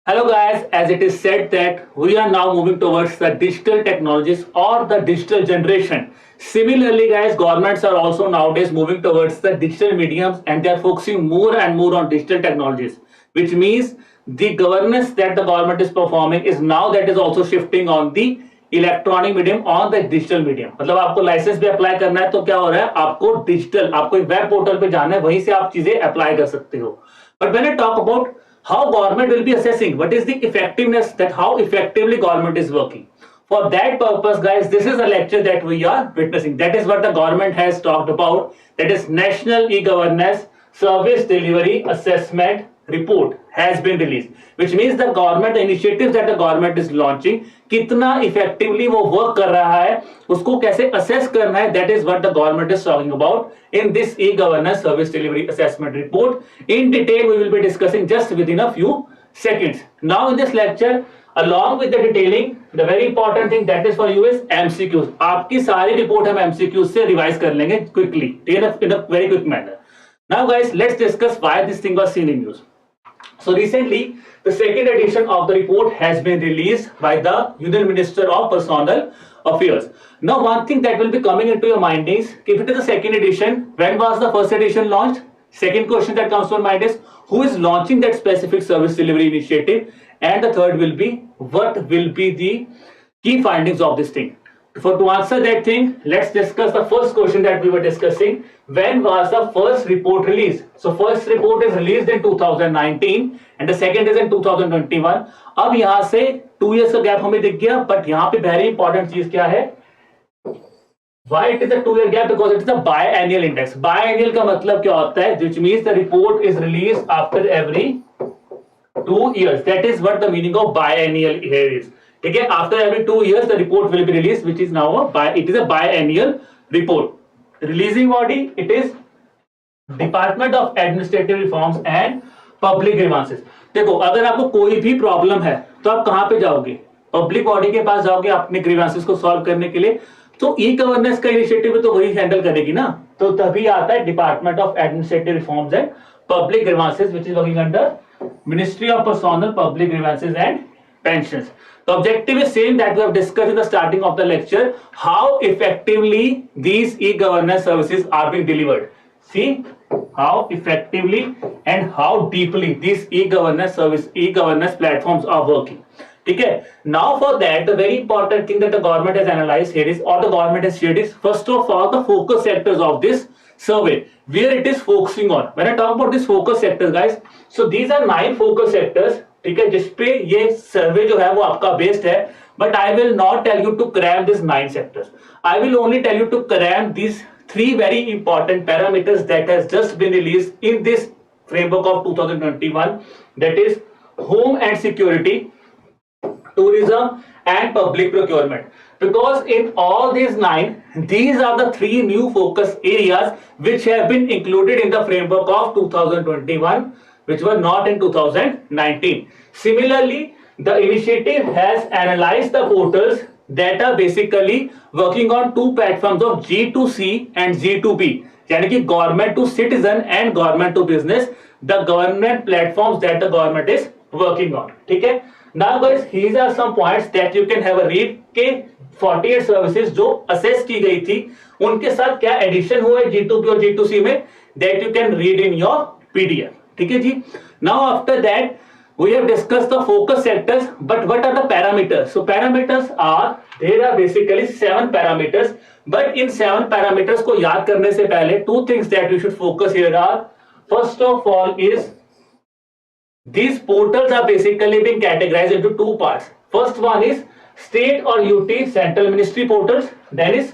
Hello guys, as it is said that we are now moving towards the digital technologies or the digital generation. Similarly guys, governments are also nowadays moving towards the digital mediums and they are focusing more and more on digital technologies, which means the governance that the government is performing is now that is also shifting on the electronic medium on the digital medium मतलब आपको licence भी apply करना है तो क्या हो रहा है आपको डिजिटल आपको एक वेब पोर्टल पे जाना है वहीं से आप चीजें अप्लाई कर सकते हो but when I talk about how government will be assessing what is the effectiveness that how effectively government is working for that purpose guys this is a lecture that we are witnessing that is what the government has talked about that is national e-governance service delivery assessment report has been released which means the government the initiatives that the government is launching कितना effectively वो work कर रहा है उसको कैसे assess करना है that is what the government is talking about in this e-governance service delivery assessment report in detail we will be discussing just within a few seconds now in this lecture along with the detailing the very important thing that is for you is MCQs आपकी सारी report हम MCQs से revise कर लेंगे quickly in a very quick manner now guys let's discuss why this thing was seen in news. So recently, the second edition of the report has been released by the Union Minister of Personal Affairs. Now, one thing that will be coming into your mind is, if it is the second edition, when was the first edition launched? Second question that comes to your mind is, who is launching that specific service delivery initiative? And the third will be, what will be the key findings of this thing? For to answer that thing, let's discuss the first question that we were discussing. When was the first report released? So first report is released in 2019 and the second is in 2021. अब यहाँ से 2 years का gap हमें दिख गया but यहाँ पे very important चीज क्या है Why it is a 2 year gap? Because it is a biannual index. Biannual का मतलब क्या होता है? Which means the report is released after every 2 years. That is what the meaning of biannual here is. ठीक है after every 2 years the report will be released which is now it is a biannual report releasing body it is Department of Administrative Reforms and Public Grievances देखो अगर आपको कोई भी problem है तो आप कहां पे जाओगे पब्लिक बॉडी के पास जाओगे अपने ग्रीवेंसेस को सॉल्व करने के लिए तो ई गवर्नेंस का इनिशिएटिव तो वही हैंडल करेगी ना तो तभी आता है department of administrative reforms and public grievances which is working under ministry of personnel public grievances and pensions. The objective is same that we have discussed in the starting of the lecture, how effectively these e-governance services are being delivered. See how effectively and how deeply these e-governance platforms are working. Okay. Now for that, the very important thing that the government has analyzed here is, or the government has shared is, first of all, the focus sectors of this survey, where it is focusing on. When I talk about these focus sectors, guys, so these are 9 focus sectors. ठीक है जिसपे ये सर्वे जो है वो आपका based है but I will not tell you to cram this 9 sectors I will only tell you to cram this 3 very important parameters that has just been released in this framework of 2021 that is home and security tourism and public procurement because in all these 9 these are the 3 new focus areas which have been included in the framework of 2021 which were not in 2019. Similarly, the initiative has analyzed the portals that are basically working on 2 platforms of G2C and G2B. यानी कि government to citizen and government to business, the government platforms that the government is working on. ठीक है? Now guys, these are some points that you can have a read के 48 services जो assess की गई थी, उनके साथ क्या addition हुआ है G2B और G2C में that you can read in your PDF. ठीक है जी now after that we have discussed the focus sectors but what are the parameters so parameters are there are basically 7 parameters but in 7 parameters को याद करने से पहले 2 things that you should focus here are first of all is these portals are basically being categorized into 2 parts first one is state or UT central ministry portals then is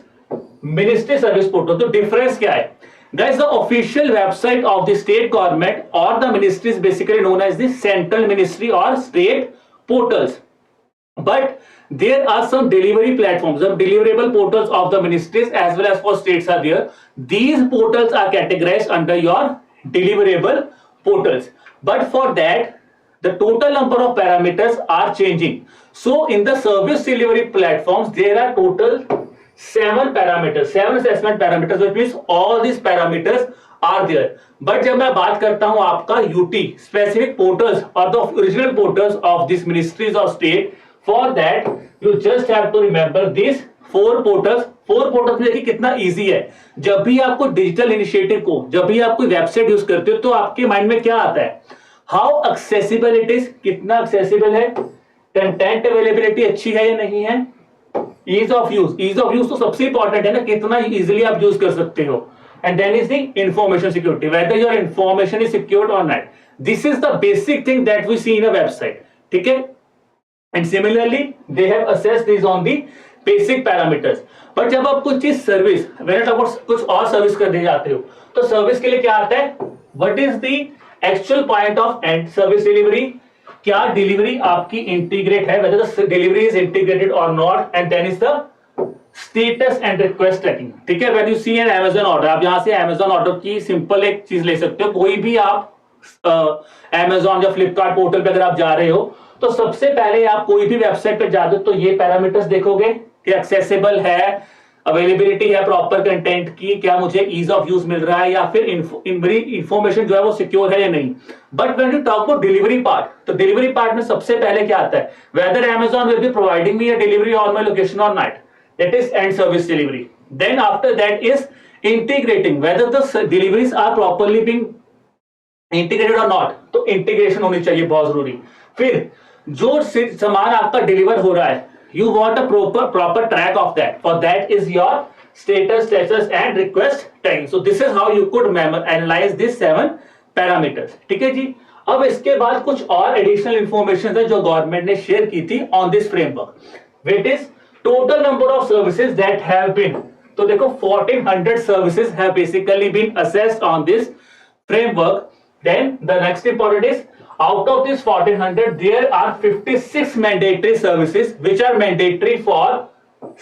ministry service portal तो difference क्या है Guys, the official website of the state government or the ministry is basically known as the central ministry or state portals. But there are some delivery platforms, some deliverable portals of the ministries as well as for states are there. These portals are categorized under your deliverable portals. But for that, the total number of parameters are changing. So in the service delivery platforms, there are total 7 parameters, 7 assessment parameters, which means all these parameters are there. But जब मैं बात करता हूं आपका UT specific portals और the original portals of this ministries of state, for that you just have to remember this four portals. Four portals देखिए कितना easy है। जब भी आपको डिजिटल इनिशिएटिव को, जब भी आप कोई वेबसाइट यूज करते हो तो आपके माइंड में क्या आता है? हाउ एक्सेसिबल इट इज, कितना एक्सेसिबल है, कंटेंट अवेलेबिलिटी अच्छी है या नहीं है, ease of use. Ease of use तो सबसे इंपॉर्टेंट है ना, कितना इजीली आप यूज कर सकते हो। And then is the information security, whether your information is secured और not. This is the basic thing that we see in a website, ठीक है। And similarly they have assessed this on the basic parameters. But जब आप कुछ चीज service, कुछ और service करने जाते हो तो सर्विस के लिए क्या आता है? What is the actual point of end service delivery? क्या डिलीवरी आपकी इंटीग्रेट है, whether the delivery is integrated और not. And then is the status and request tracking, ठीक है। When you see an Amazon order, आप यहां से Amazon order की सिंपल एक चीज ले सकते हो। कोई भी आप अमेज़न या फ्लिपकार्ट पोर्टल पे अगर आप जा रहे हो तो सबसे पहले आप कोई भी वेबसाइट पे जाते हो तो ये पैरामीटर्स देखोगे कि एक्सेसिबल है, अवेलेबिलिटी है प्रॉपर कंटेंट की, क्या मुझे ईज ऑफ यूज मिल रहा है, या फिर मेरी इंफॉर्मेशन जो है वो सिक्योर है या नहीं। But when you talk about delivery part, तो डिलीवरी पार्ट में सबसे पहले क्या आता है? Whether Amazon will be providing me a delivery on my location और not, that is end service delivery. Then after that is integrating, whether the deliveries are properly being integrated और not, तो integration होनी चाहिए, बहुत जरूरी। फिर जो सामान आपका डिलीवर हो रहा है, you want a proper track of that, for that is your status and request tagging. So this is how you could analyze these 7 parameters, ठीक है जी। अब इसके बाद कुछ और एडिशनल इंफॉर्मेशन है जो गवर्नमेंट ने शेयर की थी on this framework, which is total number of services that have been. तो देखो 1400 services have basically been assessed on this framework. Then the next important is, out of this 1400 there are 56 mandatory services which are mandatory for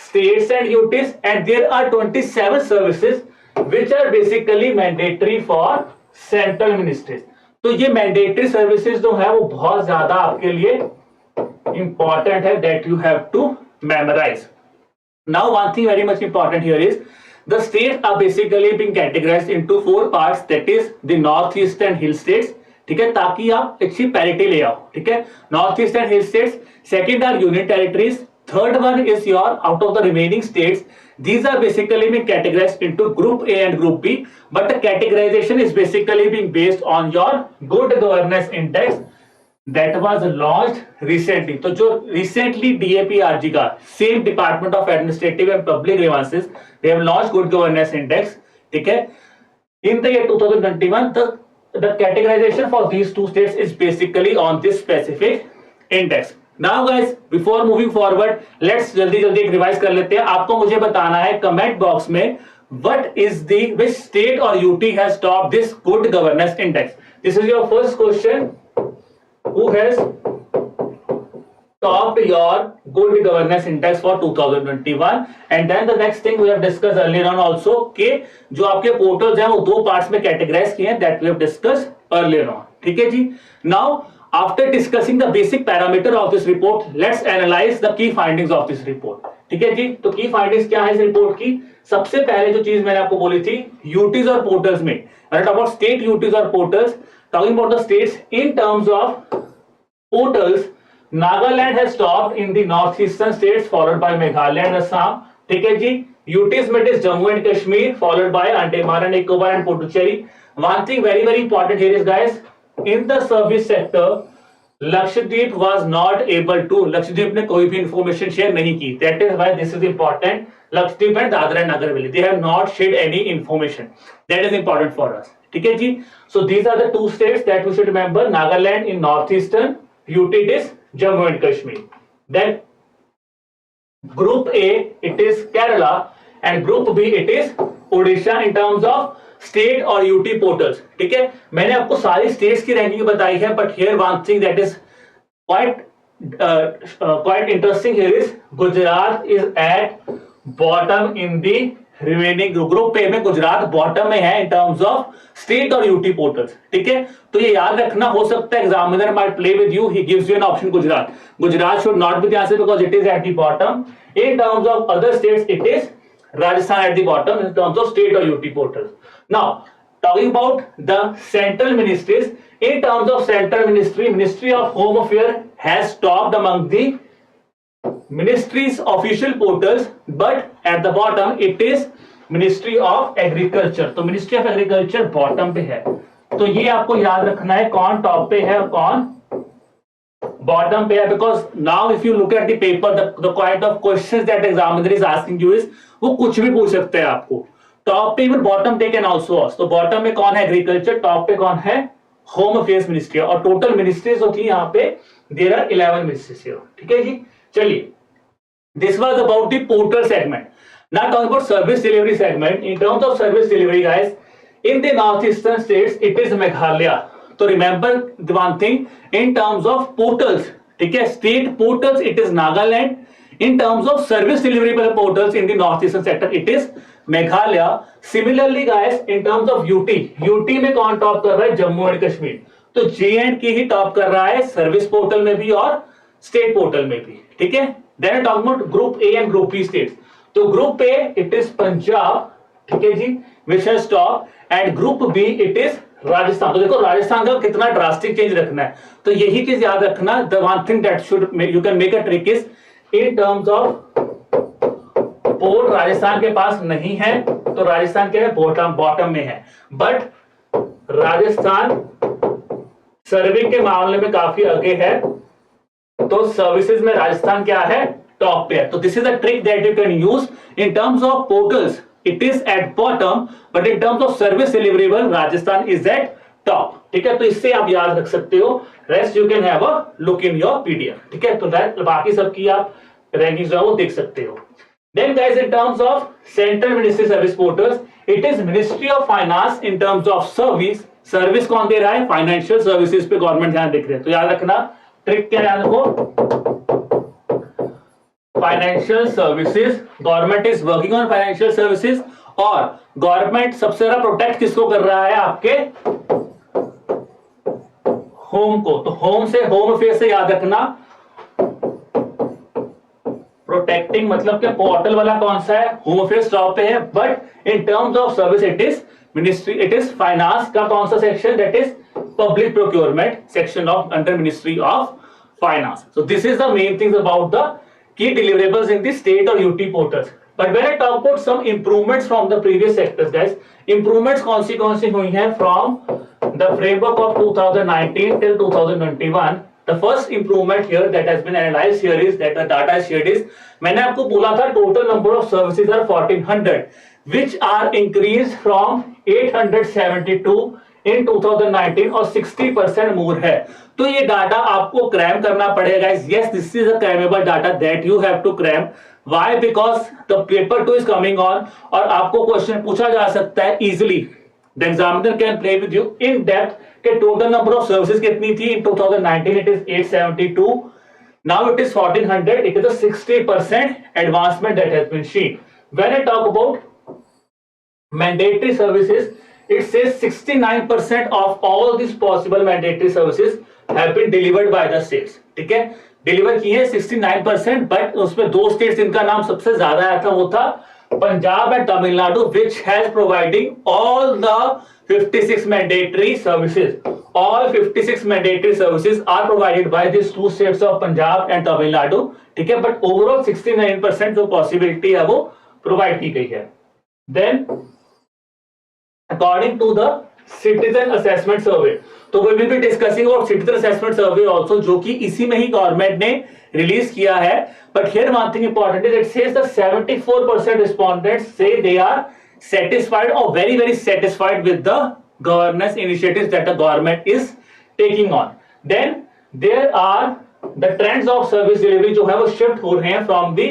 states and UTs, and there are 27 services which are basically mandatory for central ministries. तो ये mandatory services जो है वो बहुत ज्यादा आपके लिए important है, that you have to memorise. Now one thing very much important here is the states are basically being categorized into 4 parts, that is the northeastern hill states, ठीक है, ताकि आप अच्छी पैरिटी ले आओ. ठीक है, north eastern hill states, second are union territories, third one is your out of the remaining states. These are basically being categorized into group A and group B, but the categorization is basically being based on your good governance index that was launched recently. तो जो recently DAPRG का same Department of Administrative and Public Grievances, they have launched good governance index. ठीक है, in the year 2021 the categorization for these 2 states is basically on this specific index. Now guys, before moving forward, let's जल्दी एक revise कर लेते हैं. आपको मुझे बताना है कमेंट बॉक्स में what is the which state or UT has topped this good governance index. This is your first question. Who has topped your good governance index for 2021? And then the next thing we have discussed earlier on also कि जो आपके portals हैं वो 2 parts में categorise किए हैं, that we have discussed earlier on. ठीक है जी. Now after discussing the basic parameter of this report, let's analyze the key findings of this report. ठीक है जी. तो की फाइंडिंग्स क्या है इस रिपोर्ट की? सबसे पहले जो चीज मैंने आपको बोली थी, यूटीज और पोर्टल्स में, अबाउट स्टेट यूटीज और portals, talking about the states in terms of portals, Nagaland has topped in the north eastern states followed by Meghalaya and Assam. ठीक है जी. यूटीज में it is Jammu and Kashmir followed by Andaman and Nicobar and Puducherry. One thing very very important here is guys, in the service sector Lakshadweep was not able to, Lakshadweep ने कोई भी information share नहीं की. That is why this is important. Lakshadweep and Dadra and Nagar Haveli, they have not shared any information. That is important for us. ठीक है जी. So these are the 2 states that we should remember. Nagaland in northeastern, UT it is Jammu and Kashmir. Then group A it is Kerala and group B it is Odisha in terms of state और UT portals. ठीक है, मैंने आपको सारी states की ranking बताई है, but here one thing that is quite interesting here is Gujarat is at bottom in the remaining group पे में. गुजरात बॉटम में है इन टर्म्स ऑफ स्टेट और यूटी पोर्टल्स. ठीक है, तो ये याद रखना. हो सकता है examiner might play with you, he gives you an option Gujarat. Gujarat should not be the answer because it is at the bottom. In terms of other states it is Rajasthan at the bottom in terms of state or UT portals. Now, Talking about the central ministries, in terms of central ministry, Ministry of Home Affairs has topped among the ministries official portals, but at the bottom it is ministry of agriculture. तो ministry of agriculture bottom पे है, तो ये आपको याद रखना है कौन टॉप पे है और कौन बॉटम पे है, because now if you look at the paper the kind of questions that examiner is asking you is, वो कुछ भी पूछ सकते हैं आपको, टॉप पे इवन बॉटम पे कैन आल्सो आस्क। तो बॉटम में कौन है एग्रीकल्चर, टॉप पे कौन है होम अफेयर्स मिनिस्ट्री, और टोटल मिनिस्ट्रीज होती है यहाँ पे देयर आर 11 मिनिस्ट्रीज। ठीक है जी, चलिए this was about the portal segment. Now talking about service delivery segment, in terms of service delivery guys, in the northeastern states it is Meghalaya. So remember the one thing, in terms of portals, ठीक है, state portals it is Nagaland. In terms of service delivery portals in the northeastern sector it is Meghalaya. Similarly guys, in terms of UT में कौन top कर रहा है, Jammu and Kashmir. तो J&K ही top कर रहा है सर्विस पोर्टल में भी और स्टेट पोर्टल में भी। ठीक है, then talking about group A and group B states. तो group A it is Punjab, ठीक है जी, which has top, and group B it is Rajasthan. तो देखो राजस्थान का कितना ड्रास्टिक चेंज रखना है, तो यही चीज याद रखना, the one thing that should you can make a trick is in terms of port Rajasthan के पास नहीं है, तो राजस्थान के बॉटम में है, बट राजस्थान सर्विंग के मामले में काफी आगे है, तो सर्विसेज में राजस्थान क्या है, टॉप पे है। तो this is a trick that you can use in terms of portals it is at bottom, but in terms of service deliverable Rajasthan is eight top. ठीक है, तो इससे आप याद रख सकते हो, rest you can have a look in your PDF. ठीक है, तो बाकी सबकी आप रैंकिंग जो है वो देख सकते हो। Then guys, in terms of central ministry service portals it is ministry of finance. In terms of service कौन दे रहा है, फाइनेंशियल सर्विसेज पे गवर्नमेंट ध्यान देख रहे हैं। तो याद रखना ट्रिक क्या, याद रखो financial services, government is working on financial services, और गवर्नमेंट सबसे ज्यादा प्रोटेक्ट किसको कर रहा है, आपके होम को। तो होम से, होम अफेयर से याद रखना प्रोटेक्टिंग, मतलब क्या पोर्टल वाला कौन सा है, होम अफेयर्स टॉप पे है, but in terms of service it is ministry, it is finance का कौन सा section, that is public procurement section of under ministry of finance. So this is the main things about the key deliverables in the state or UT portals. But when I talk about some improvements from the previous sectors guys, improvements कौन सी हुई हैं from the framework of 2019 till 2021. The first improvement here that has been analyzed here is that the data is shared is, मैंने आपको बोला था total number of services are 1400 which are increased from 872 in 2019 और 60% मोर है। तो ये data आपको cram करना पड़ेगा। Yes, this is a cramable data that you have to cram. Why? Because the paper 2 is coming on, और आपको क्वेश्चन पूछा जा सकता है easily. The examiner can play with you in depth के टोटल नंबर ऑफ सर्विसेज कितनी थी in 2019, it is 872, now it is 1400, it is a 60% advancement that has been seen. When I talk about mandatory services, it says 69% of all these possible mandatory services have been delivered by the states. ठीक है, deliver की है 69%, but उसमें 2 states जिनका नाम सबसे ज्यादा आया था वो था Punjab and Tamil Nadu, which has providing all the 56 mandatory services. All 56 mandatory services are provided by these 2 states of Punjab and Tamil Nadu. ठीक है, बट ओवरऑल 69% जो पॉसिबिलिटी है वो प्रोवाइड की गई है। Then according to the citizen assessment survey, तो we will be discussing about citizen assessment survey also, जो कि इसी में ही गवर्नमेंट ने रिलीज किया है। But here one thing important is it says that 74% respondents say they are satisfied or very satisfied with the governance initiatives that the government is taking on. Then there are the trends of service delivery जो है वो shift हो रहे हैं from the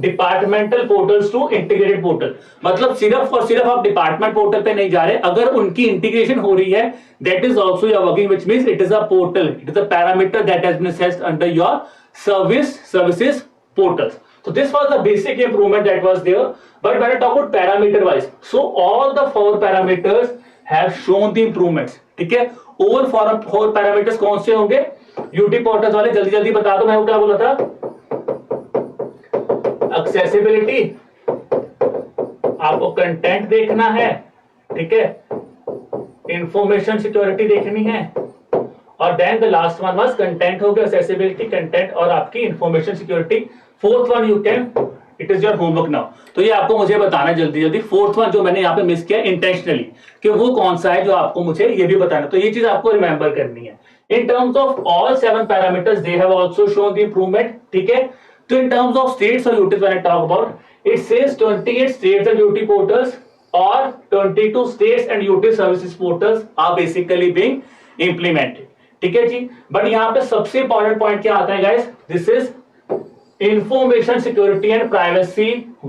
departmental portals to integrated portal. मतलब सिर्फ और सिर्फ आप डिपार्टमेंट पोर्टल पे नहीं जा रहे, अगर उनकी इंटीग्रेशन हो रही है that is also your working, which means it is a portal, it is a parameter that has been assessed under your services portals. So this was the basic improvement that was there. But when I talk about parameter wise, so all the 4 parameters have shown the improvements. ठीक है, over 4 parameters कौन से होंगे, UT portals वाले जल्दी जल्दी बता दो, मैं क्या बोला था, एक्सेसिबिलिटी, आपको कंटेंट देखना है, ठीक है, इंफॉर्मेशन सिक्योरिटी देखनी है, और then the last one was content हो गया, एक्सेसिबिलिटी, कंटेंट और आपकी information security. Fourth one you can, it is your homework now. तो ये आपको मुझे बताना जल्दी जल्दी, फोर्थ वन जो मैंने यहाँ पे मिस किया इंटेंशनली, कि वो कौन सा है जो आपको मुझे ये भी बताना। तो ये चीज आपको रिमेंबर करनी है। In terms of all 7 parameters they have also shown the improvement, ठीक है। तो इन टर्म्स ऑफ स्टेट्स और UTs when I talk about, it says 28 states and UT portals और 22 states and UT services portals are basically being implemented, ठीक है जी। But यहाँ पे सबसे इंपॉर्टेंट पॉइंट क्या आता है guys, this is information security and privacy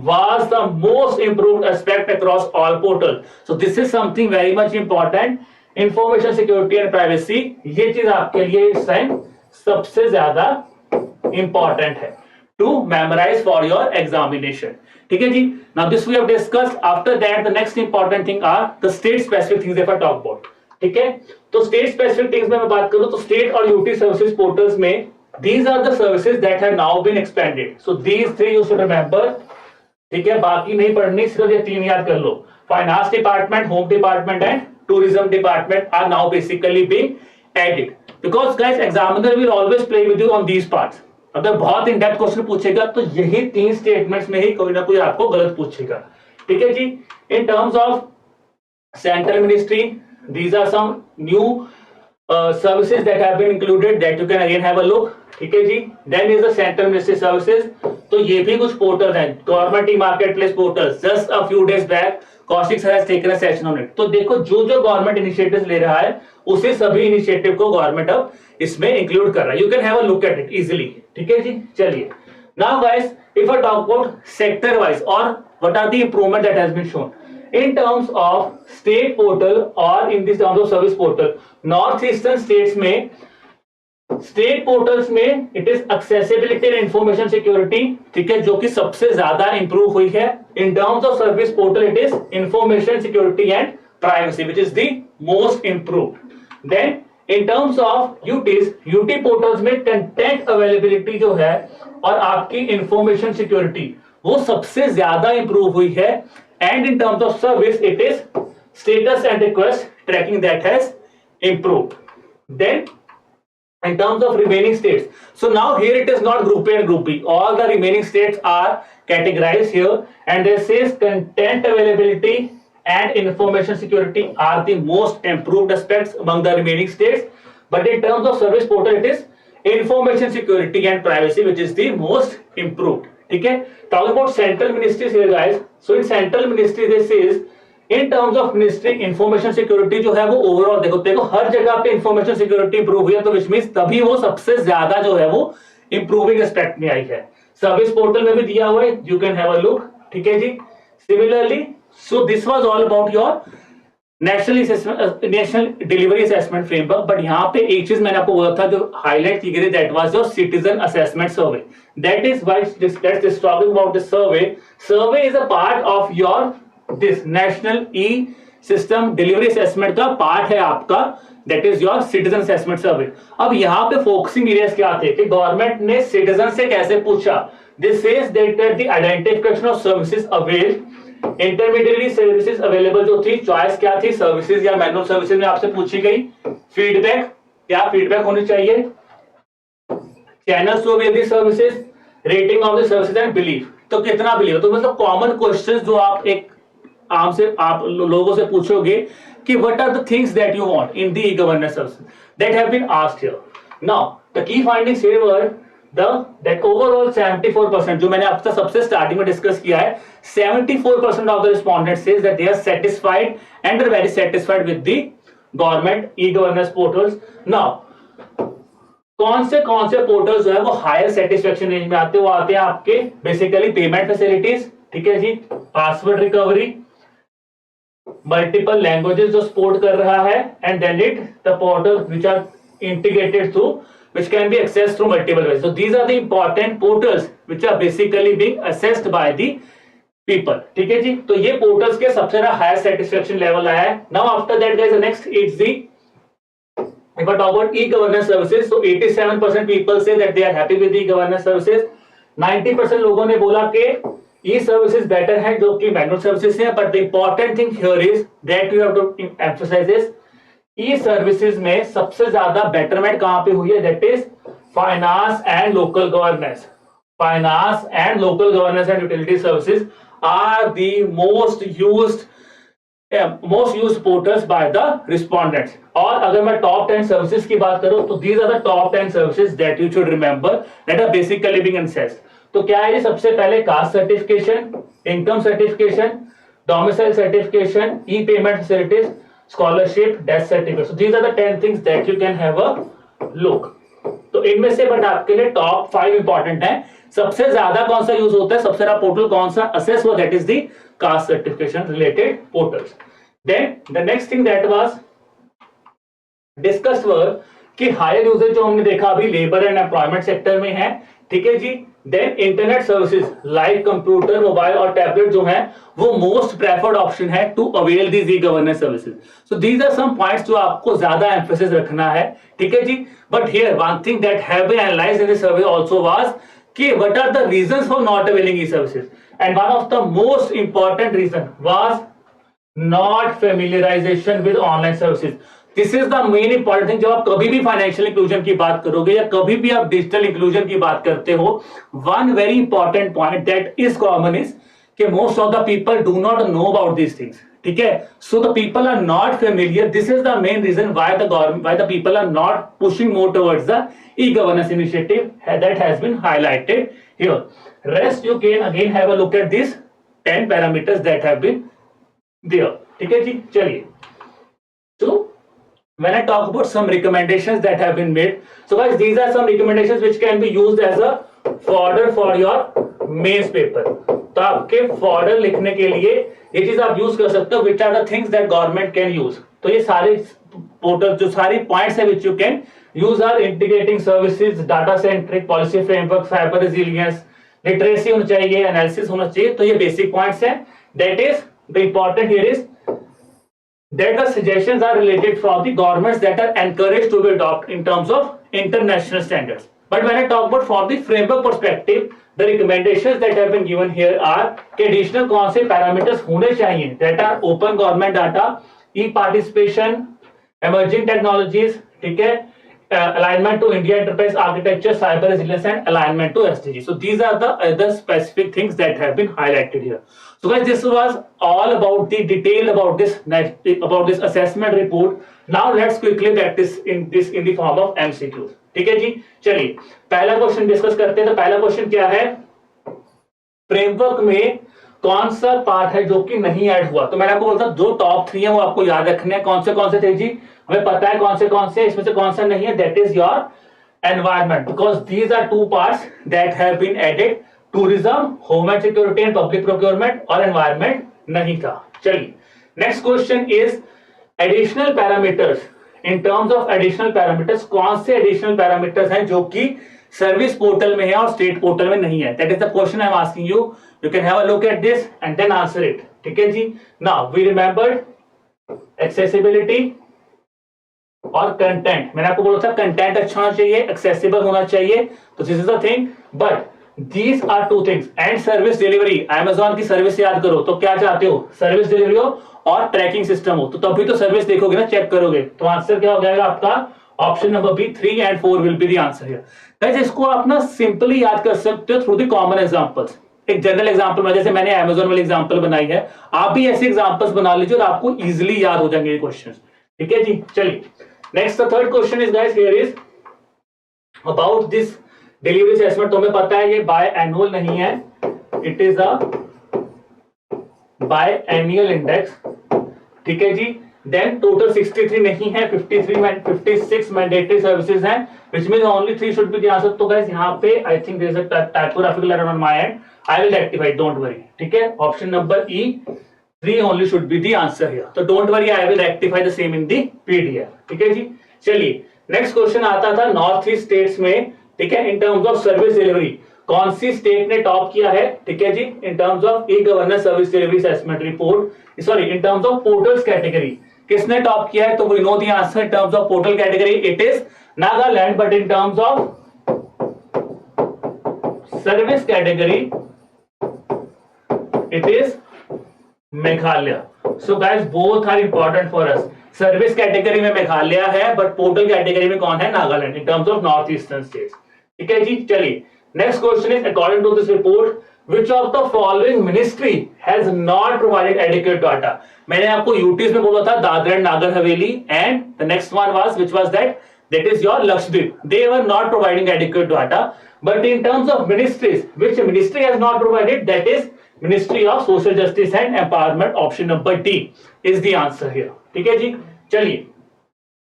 was the most improved aspect across all portals. So this is something very much important. Information security and privacy, ये चीज आपके लिए इस टाइम सबसे ज्यादा इंपॉर्टेंट है to memorize for your examination, ठीक है जी। Now this we have discussed. After that the next important thing are the state specific things if I talk about, ठीक है। तो state specific things में मैं बात करूं तो state और UT services portals में these are the services that have now been expanded. So these three you should remember, ठीक है। बाकी नहीं पढ़नी, सिर्फ ये 3 याद कर लो। Finance department, home department and tourism department are now basically being added, because guys examiner will always play with you on these parts. अगर बहुत इन डेप्थ क्वेश्चन पूछेगा तो यही 3 स्टेटमेंट्स में ही कोई ना कोई आपको गलत पूछेगा, ठीक है जी। In terms of central ministry, these are some new services that have been included that you can again have a look, ठीक है जी। Then is the central ministry services, तो ये भी कुछ पोर्टल हैं, government e market place portal. Just a few days back Kaushik sir has taken a session on it. तो देखो जो जो गवर्नमेंट इनिशिएटिव्स ले रहा है उसे सभी इनिशिएटिव को गवर्नमेंट अब इसमें इंक्लूड कर रहा है। You can have a look at it easily, ठीक है जी। चलिए now guys if I talk about sector wise और what are the improvement that has been shown in terms of state portal or in this terms of service portal, north eastern states में state portals में it is accessibility and information security, ठीक है, जो कि सबसे ज्यादा improve हुई है। In terms of service portal it is information security and privacy which is the most improved. Then in terms of UTs, UT portals में कंटेंट अवेलेबिलिटी जो है और आपकी इंफॉर्मेशन सिक्योरिटी वो सबसे ज्यादा इंप्रूव हुई है। And in terms of service, it is status and request tracking that has improved. Then, in terms of remaining states, so now here it is not group A and group B. All the remaining states are categorized here, and this says content availability and information security are the most improved aspects among the remaining states. But in terms of service portal, it is information security and privacy, which is the most improved. ठीक है। Talk about central ministries here guys, so in central ministry this is in terms of ministry information security जो है वो overall देखो हर जगह पे information security improve हुई है, तो विच मींस तभी वो सबसे ज्यादा जो है वो इंप्रूविंग एस्पेक्ट में आई है। सर्विस पोर्टल में भी दिया हुआ है, you can have a look, ठीक है जी। Similarly so this was all about your national delivery assessment framework. But यहाँ पे एक चीज मैंने आपको बोला था जो हाईलाइट की गई, that was your citizen assessment survey. That is why let's talk about the survey. Survey is a part of your this national e system delivery assessment का पार्ट है आपका, that is your citizen assessment survey. अब यहाँ पे focusing areas क्या थे कि government ने सिटीजन से कैसे पूछा। This says that the identification of services availed, intermediate services available जो थी, चॉइस क्या थी, सर्विसेज या मैनुअल सर्विसेज में आपसे पूछी गई। फीडबैक, क्या फीडबैक होनी चाहिए, channels to avail the services, rating of the services and belief. तो कितना बिलीव, तो मतलब कॉमन क्वेश्चंस जो आप एक आम से आप लोगों से पूछोगे कि what are the things that you want in the e-governance services that have been asked here. Now the key findings here were that overall 74%, जो मैंने आपसे सबसे स्टार्टिंग में डिस्कस किया है, 74% of the respondents says that they are satisfied and are very satisfied with the government e-governance portals. Now, कौन से portals जो है वो हायर सेटिस्फेक्शन रेंज में आते हैं, वो आते हैं आपके बेसिकली पेमेंट फैसिलिटीज, ठीक है जी, पासवर्ड रिकवरी, मल्टीपल लैंग्वेजेस जो सपोर्ट कर रहा है, and then it the portals which are integrated through which can be accessed through multiple ways. So these are the important portals which are basically being assessed by the people, ठीक है जी। तो ये portals के सबसे ज्यादा higher satisfaction level आया है। Now after that guys, the next is the, if I talk about e-governance services, so 87% people say that they are happy with e-governance services. 90% लोगों ने बोला कि e-services better है जो कि मैनुअल सर्विसेज है। But the important thing here is that you have to emphasize is e services में सबसे ज्यादा बेटरमेंट कहां पे हुई है? That is finance and local governance. Finance and local governance and utility services are the most used portals by the respondents. और अगर मैं टॉप 10 सर्विसेज की बात करूं तो these are the top 10 services that you should remember that are basically being assessed. तो क्या है? सबसे पहले caste certification, income certification, domicile certification, e payment facilities, scholarship, death certificate. So these are the 10 things that you can have a look. तो इनमें से but आपके लिए टॉप 5 इंपॉर्टेंट है. सबसे ज्यादा कौन सा यूज होता है, सबसे ज्यादा पोर्टल कौन सा असेस हुआ? That is the caste certification related portals. Then the next thing that was discussed were कि हायर यूजेज जो हमने देखा अभी लेबर एंड एम्प्लॉयमेंट सेक्टर में है. ठीक है जी. Then internet services like computer, mobile और टैबलेट जो है वो मोस्ट प्रेफर्ड ऑप्शन है to avail these e governance services. So these are some points जो आपको ज्यादा एम्फेसिस रखना है. ठीक है जी. But here one thing that have been analysed in this survey also was कि what are the reasons for not availing e services. And one of the most important reason was not familiarisation with online services. This is the main important thing. जब आप कभी भी financial inclusion की बात करोगे या कभी भी आप डिजिटल इंक्लूजन की बात करते हो, one very important point that is common is कि most of the people do not know about these things. ठीक है. So the people are not familiar. This is the main reason why the government, why the people are not pushing more towards the e governance initiative that has been highlighted here. Rest you can again have a look at this 10 parameters that have been there. ठीक है जी. चलिए. So when I talk about some recommendations that have been made, so guys these are some recommendations which can be used as a fodder for your mains paper. तो आपके fodder लिखने के लिए ये चीज आप यूज कर सकते हो. which are the things that government can use. तो ये सारे पोर्टल जो सारी पॉइंट्स है which you can use are integrating services, data centric, policy framework, cyber resilience, literacy होना चाहिए, analysis होना चाहिए. तो ये बेसिक पॉइंट्स हैं. that is the important here is that the suggestions are related from the governments that are encouraged to be adopted in terms of international standards. But when I talk about from the framework perspective, the recommendations that have been given here are कि additional कौन से parameters होने चाहिए that are open government data, e-participation, emerging technologies, ठीक है, alignment to India enterprise architecture, cyber resilience and alignment to SDG. So these are the other specific things that have been highlighted here. So guys, this was all about the detail about this assessment report. Now let's quickly practice in the form of MCQs. ठीक है जी. चलिए पहला question discuss करते हैं. तो पहला question क्या है? फ्रेमवर्क में कौन सा पार्ट है जो कि नहीं ऐड हुआ? तो मैंने आपको बोलता जो टॉप 3 है वो आपको याद रखने हैं. कौन से थे जी? हमें पता है कौन से इसमें से कौन सा नहीं है. That is your environment, because these are 2 parts that have been added. Tourism, homeland security and public procurement, और एनवायरमेंट नहीं था. चलिए next question is additional parameters. In terms of additional parameters, कौन से एडिशनल पैरामीटर्स हैं जो कि service portal में है और स्टेट पोर्टल में नहीं है? That is the question I am asking you. You can have a look at this and then answer it. ठीक है जी. नाउ वी रिमेंबर्ड एक्सेसिबिलिटी और कंटेंट. मैंने आपको बोला था कंटेंट अच्छा होना चाहिए, एक्सेसिबल होना चाहिए. तो this is the thing. But these are 2 things. And service delivery. Amazon की सर्विस याद करो तो क्या चाहते हो? सर्विस डिलीवरी हो और ट्रैकिंग सिस्टम हो. तो तभी तो सर्विस देखोगे ना, चेक करोगे. तो आंसर क्या हो जाएगा आपका? Option number B. 3 and 4 will be the answer here. Guys इसको आप ना सिंपली याद कर सकते हो थ्रू द कॉमन एग्जांपल्स. एक जनरल एग्जांपल में, जैसे मैंने Amazon वाली एग्जांपल बनाई है, आप भी ऐसे एग्जांपल्स बना लीजिए और आपको इजीली याद हो जाएंगे ये क्वेश्चंस. ठीक है जी. चलिए next the third question is guys here is about this delivery assessment. तो हमें पता है ये बाय एनुअल नहीं है, it is a biannual index. ठीक है जी. देन टोटल 63 नहीं है, 56 मैंडेटरी सर्विसेज हैं, which means only 3 should be the answer. तो गाइस यहां पे I think there is a typographical error on my end. I will rectify, don't worry. ठीक है. Option number e 3 only should be the answer here. तो don't worry, I will rectify the same in the PDF. ठीक है जी. चलिए next question आता था north east states में. ठीक है. In terms of service delivery कौन सी स्टेट ने टॉप किया है? ठीक है जी. In terms of e governance service delivery assessment report, sorry in terms of portals category किसने टॉप किया है? तो we know the answer. In terms of portal category it is Nagaland. But in terms of service category it is Meghalaya. So guys, both are important for us. Service category में मेघालय है, but portal category में कौन है? Nagaland, in terms of north eastern states. ठीक है जी, चलिए next question is according to this report which of the following ministry has not provided adequate data? मैंने आपको यूटीज में बोला था Dadra and Nagar Haveli, and the next one was which was that is your Lakshadweep. They were not providing adequate data. But in terms of ministries, which ministry has not provided? That is Ministry of Social Justice and Empowerment. Option number D is the answer here. ठीक है जी, चलिए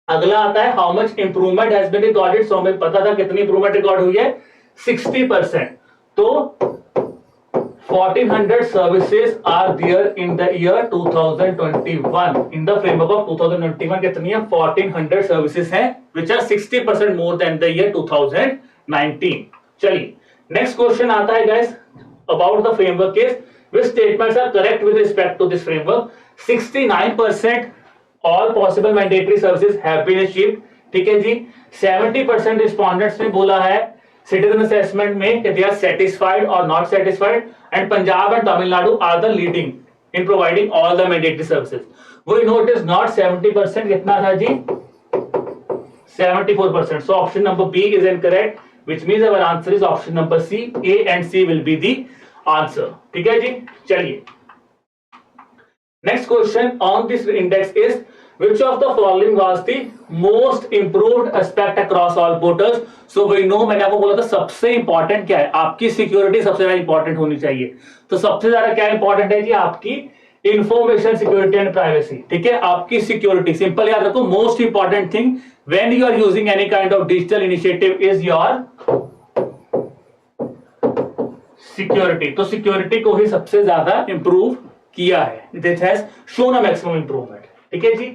अगला आता है how much improvement has been recorded. So हमें पता था कितनी इंप्रूवमेंट रिकॉर्ड हुई है, 60%। तो 1400 services are there in the year 2021. In the framework of 2021 कितनी है? 1400 services हैं which are 60% more than the year 2019. चलिए नेक्स्ट क्वेश्चन आता है guys about the framework is which statements are correct with respect to this framework? 69% all possible mandatory services have been achieved. ठीक है जी, 70% respondents ने बोला है citizen assessment में कि दे आर सेटिस्फाइड और not satisfied, and Punjab and Tamil Nadu are the leading in providing all the mandatory services. We know it is not 70%, कितना था जी? 74%. So option number B is incorrect, which means our answer is option number C. A and C will be the answer. ठीक है जी, चलिए next question on this index is which of the following was the most improved aspect across all portals? So we know, मैंने आपको बोला था सबसे important क्या है, आपकी सिक्योरिटी सबसे ज्यादा इंपॉर्टेंट होनी चाहिए। तो सबसे ज्यादा क्या इंपॉर्टेंट है जी? आपकी इंफॉर्मेशन सिक्योरिटी एंड प्राइवेसी। ठीक है, आपकी सिक्योरिटी, सिंपल याद रखो, most important thing when you are using any kind of digital initiative is your security. तो सिक्योरिटी को ही सबसे ज्यादा इंप्रूव किया है, this has shown a maximum improvement. ठीक है जी,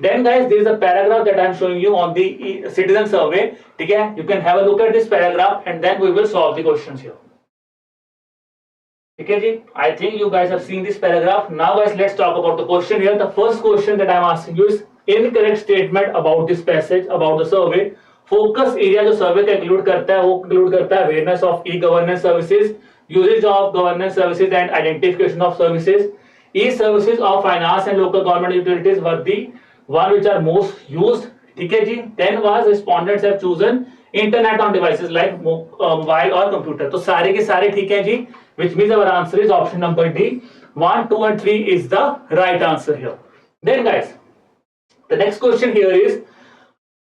then guys there is a paragraph that I am showing you on the citizen survey. ठीक है, you can have a look at this paragraph and then we will solve the questions here. ठीक है जी, I think you guys have seen this paragraph. Now guys let's talk about the question here. The first question that I am asking you is incorrect statement about this passage about the survey. Focus area जो सर्वे का include करता है वो include करता है awareness of e-governance services, usage of governance services and identification of services. E-services of finance and local government utilities were the one which are most used. ठीक है जी, then was respondents have chosen internet on devices like mobile or computer. तो सारे के सारे ठीक है जी, which means our answer is option number D. 1, 2 and 3 is the right answer here. Then guys, the next question here is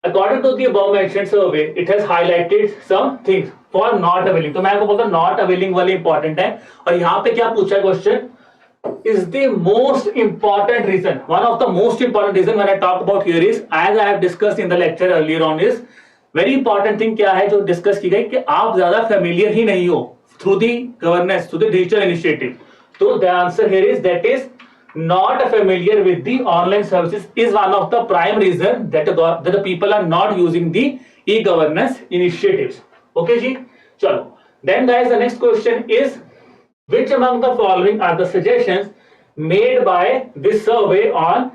according to the above mentioned survey it has highlighted some things for not availing. तो मैं आपको बोलता हूँ not availing वाले important है, और यहाँ पे क्या पूछा है question is the most important reason, one of the most important reason when I talk about here is, as I have discussed in the lecture earlier on, is very important thing क्या है जो discuss की गई कि आप ज्यादा familiar ही नहीं हो through the governance, through the digital initiative. तो the answer here is that is not familiar with the online services is one of the prime reason that the people are not using the e-governance initiatives. Okay जी, चलो then guys the next question is which among the following are the suggestions made by this survey on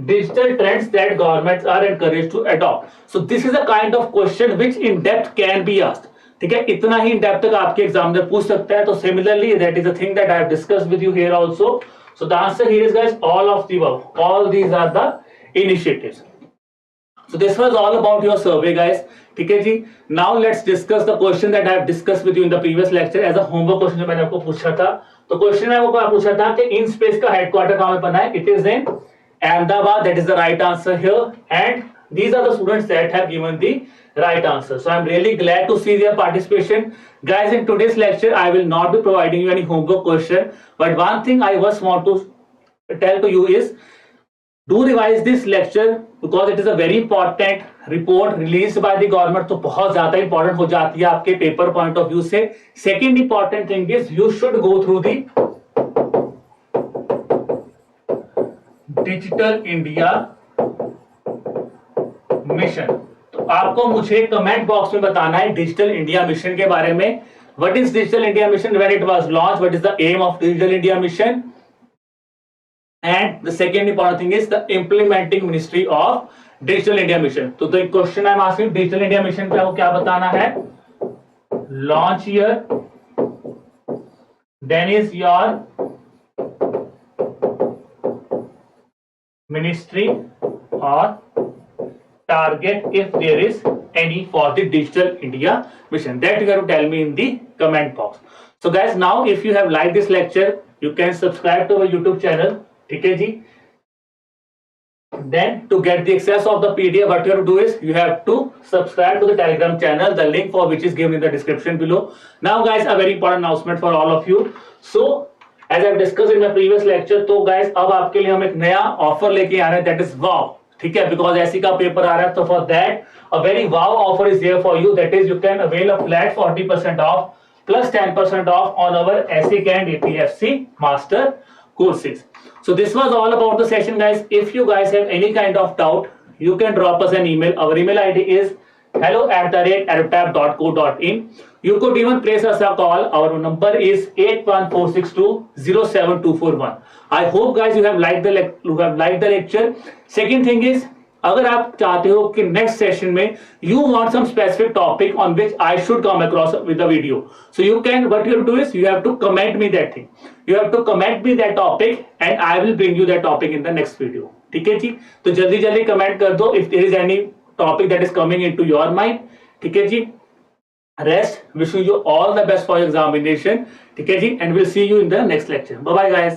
digital trends that governments are encouraged to adopt? So this is a kind of question which in depth can be asked. ठीक है, इतना ही in depth तक आपके examiner पूछ सकता है। तो similarly that is a thing that I have discussed with you here also. So the answer here is guys all of the above, all these are the initiatives. So this was all about your survey guys. ठीक है जी, now let's discuss the question that I have discussed with you in the previous lecture as a homework question जो मैंने आपको पूछा था। तो question में आपको पूछा था कि इन स्पेस का हेडक्वार्टर कहाँ पे बना है? It is in Ahmedabad, that is the right answer here, and these are the students that have given the right answer. So I'm really glad to see their participation guys. In today's lecture I will not be providing you any homework question, but one thing I just want to tell to you is do revise this lecture because it is a very important report released by the government. तो बहुत ज्यादा important हो जाती है आपके paper point of view से। Second important thing is you should go through the digital India mission. तो आपको मुझे कमेंट बॉक्स में बताना है डिजिटल इंडिया मिशन के बारे में। What is Digital India mission, when it was launch, what is the aim of Digital India mission, and the second important thing is the implementing ministry of digital india mission. तो the question I am asking digital india mission पे आपको क्या बताना है? launch year, then is your ministry on target if there is any for the Digital India mission. That you have to tell me in the comment box. So guys, now if you have liked this lecture, you can subscribe to our YouTube channel. Okay, ji? Then to get the access of the PDF, what you have to do is you have to subscribe to the Telegram channel, the link for which is given in the description below. Now guys, a very important announcement for all of you. So as I've discussed in my previous lecture, तो guys अब आपके लिए हम एक नया offer लेके आ रहे हैं, that is wow. ठीक है, because ऐसी का पेपर आ रहा है, तो for that a very wow offer is there for you. That is you can avail a flat 40% off plus 10% off on our ASIC and APFC master courses. So this was all about the session, guys. If you guys have any kind of doubt, you can drop us an email. Our email ID is hello@aerotab.co.in. You could even place us a call. Our number is 81462072241. I hope guys you have liked the lecture. Second thing is, अगर आप चाहते हो कि next session में you want some specific topic on which I should come across with the video, so you can, what you have to do is you have to comment me that thing. You have to comment me that topic and I will bring you that topic in the next video. ठीक है जी, तो जल्दी जल्दी comment कर दो if there is any topic that is coming into your mind. ठीक है जी, rest, wishing you all the best for your examination. ठीक है जी, and we'll see you in the next lecture. Bye bye guys.